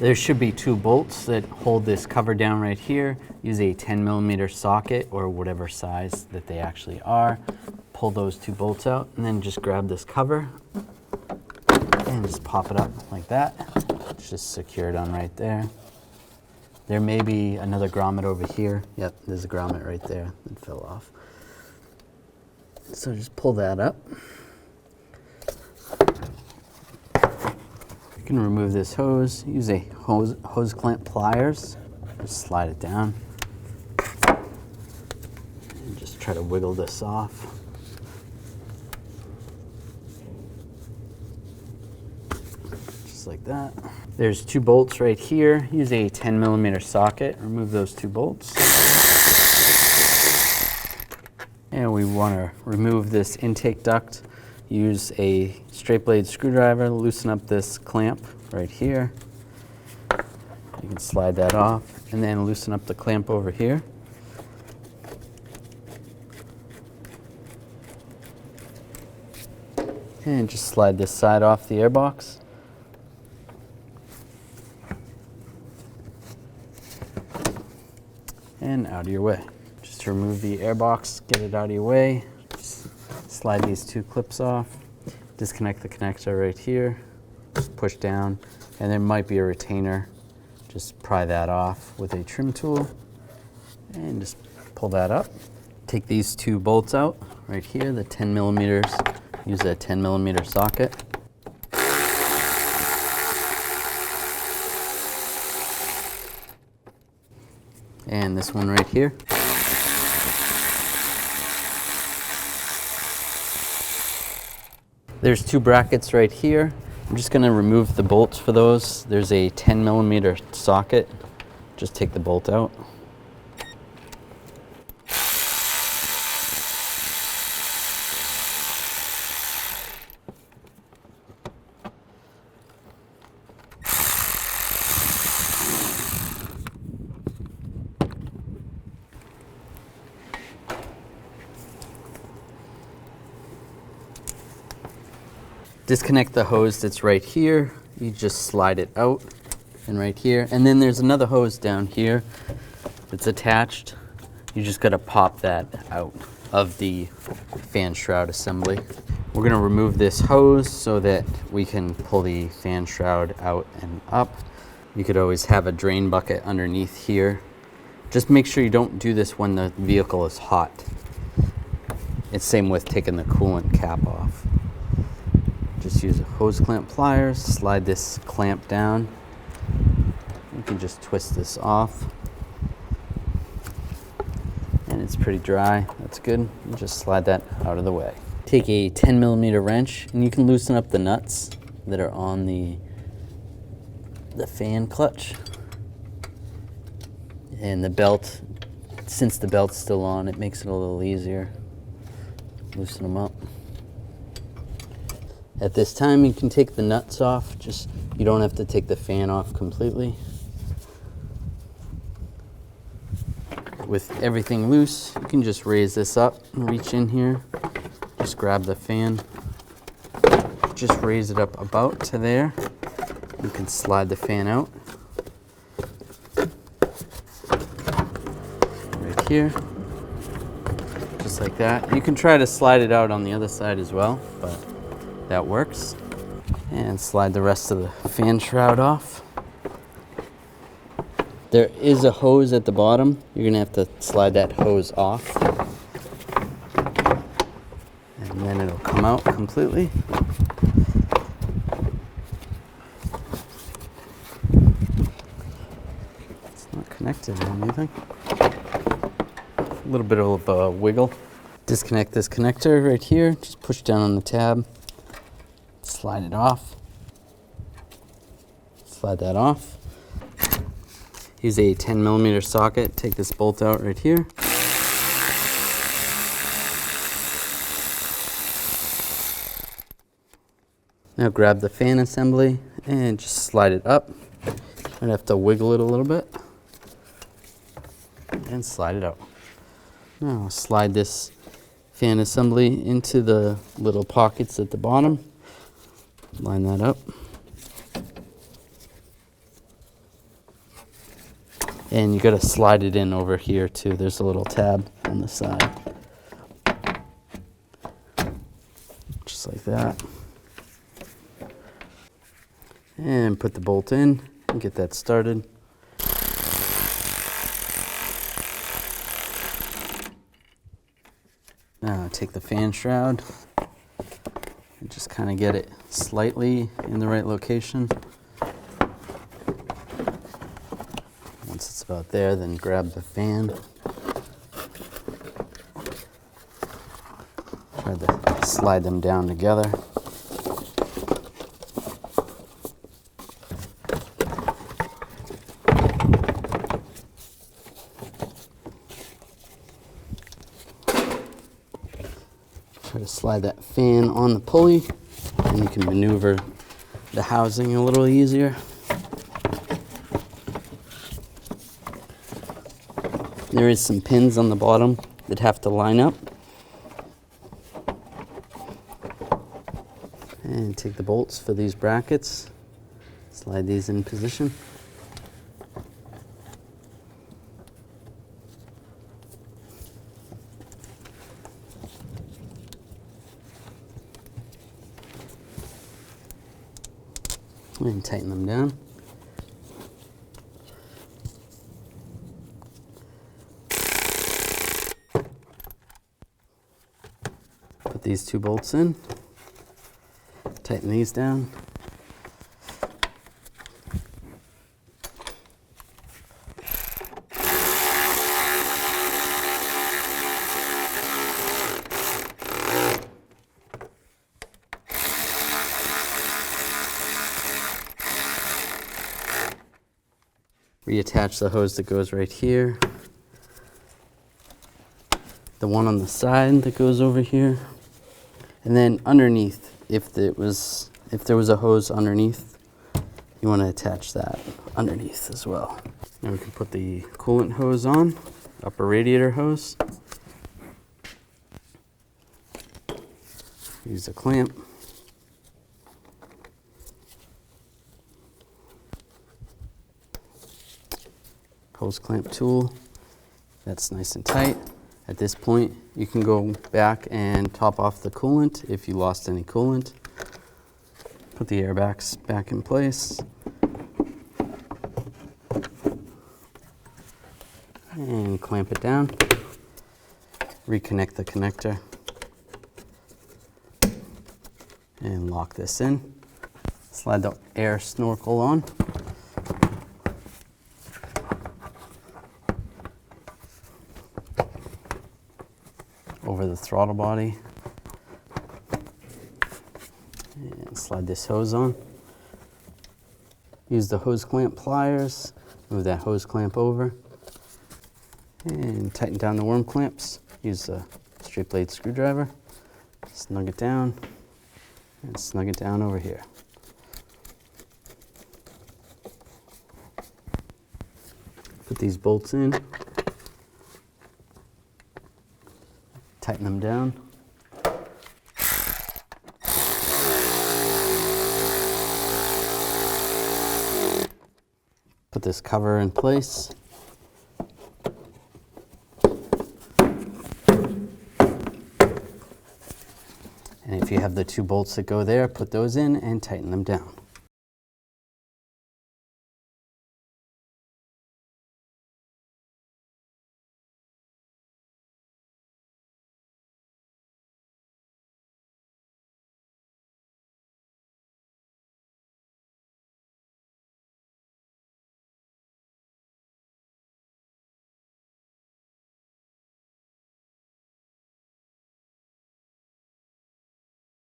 There should be 2 bolts that hold this cover down right here. Use a 10mm socket or whatever size that they actually are. Pull those 2 bolts out and then just grab this cover and just pop it up like that. It's just secured on right there. There may be another grommet over here. Yep, there's a grommet right there that fell off. So just pull that up. You can remove this hose. Use a hose clamp pliers. Just slide it down. And just try to wiggle this off. Just like that. There's 2 bolts right here. Use a 10mm socket. Remove those 2 bolts. And we want to remove this intake duct. Use a straight blade screwdriver, loosen up this clamp right here. You can slide that off and then loosen up the clamp over here. And just slide this side off the airbox. And out of your way. Just to remove the airbox, get it out of your way. Just slide these 2 clips off. Disconnect the connector right here. Just push down, and there might be a retainer. Just pry that off with a trim tool, and just pull that up. Take these 2 bolts out right here, the 10mm. Use a 10mm socket. And this one right here. There's 2 brackets right here. I'm just going to remove the bolts for those. There's a 10mm socket. Just take the bolt out. Disconnect the hose that's right here. You just slide it out and right here. And then there's another hose down here that's attached. You just gotta pop that out of the fan shroud assembly. We're gonna remove this hose so that we can pull the fan shroud out and up. You could always have a drain bucket underneath here. Just make sure you don't do this when the vehicle is hot. It's same with taking the coolant cap off. Just use a hose clamp pliers, slide this clamp down. You can just twist this off. And it's pretty dry, that's good. You just slide that out of the way. Take a 10mm wrench and you can loosen up the nuts that are on the fan clutch. And the belt, since the belt's still on, it makes it a little easier. Loosen them up. At this time, you can take the nuts off. You don't have to take the fan off completely. With everything loose, you can just raise this up and reach in here. Just grab the fan. Just raise it up about to there. You can slide the fan out. Right here. Just like that. You can try to slide it out on the other side as well, but that works. And slide the rest of the fan shroud off. There is a hose at the bottom. You're gonna have to slide that hose off. And then it'll come out completely. It's not connected or anything. A little bit of a wiggle. Disconnect this connector right here. Just push down on the tab. Slide it off. Slide that off. Use a 10mm socket. Take this bolt out right here. Now grab the fan assembly and just slide it up. I'd have to wiggle it a little bit and slide it out. Now slide this fan assembly into the little pockets at the bottom. Line that up. And you gotta slide it in over here too. There's a little tab on the side. Just like that. And put the bolt in and get that started. Now take the fan shroud and just kind of get it slightly in the right location. Once it's about there, then grab the fan. Try to slide them down together. Try to slide that fan on the pulley, and you can maneuver the housing a little easier. There is some pins on the bottom that have to line up. And take the bolts for these brackets, slide these in position. And tighten them down. Put these two bolts in, tighten these down. Reattach the hose that goes right here. The one on the side that goes over here. And then underneath, if there was a hose underneath, you want to attach that underneath as well. Now we can put the coolant hose on, upper radiator hose. Use a clamp. Hose clamp tool. That's nice and tight. At this point, you can go back and top off the coolant if you lost any coolant. Put the airbags back in place. And clamp it down. Reconnect the connector. And lock this in. Slide the air snorkel on. Over the throttle body. And slide this hose on. Use the hose clamp pliers. Move that hose clamp over. And tighten down the worm clamps. Use a straight blade screwdriver. Snug it down. And snug it down over here. Put these bolts in. Tighten them down. Put this cover in place. And if you have the two bolts that go there, put those in and tighten them down.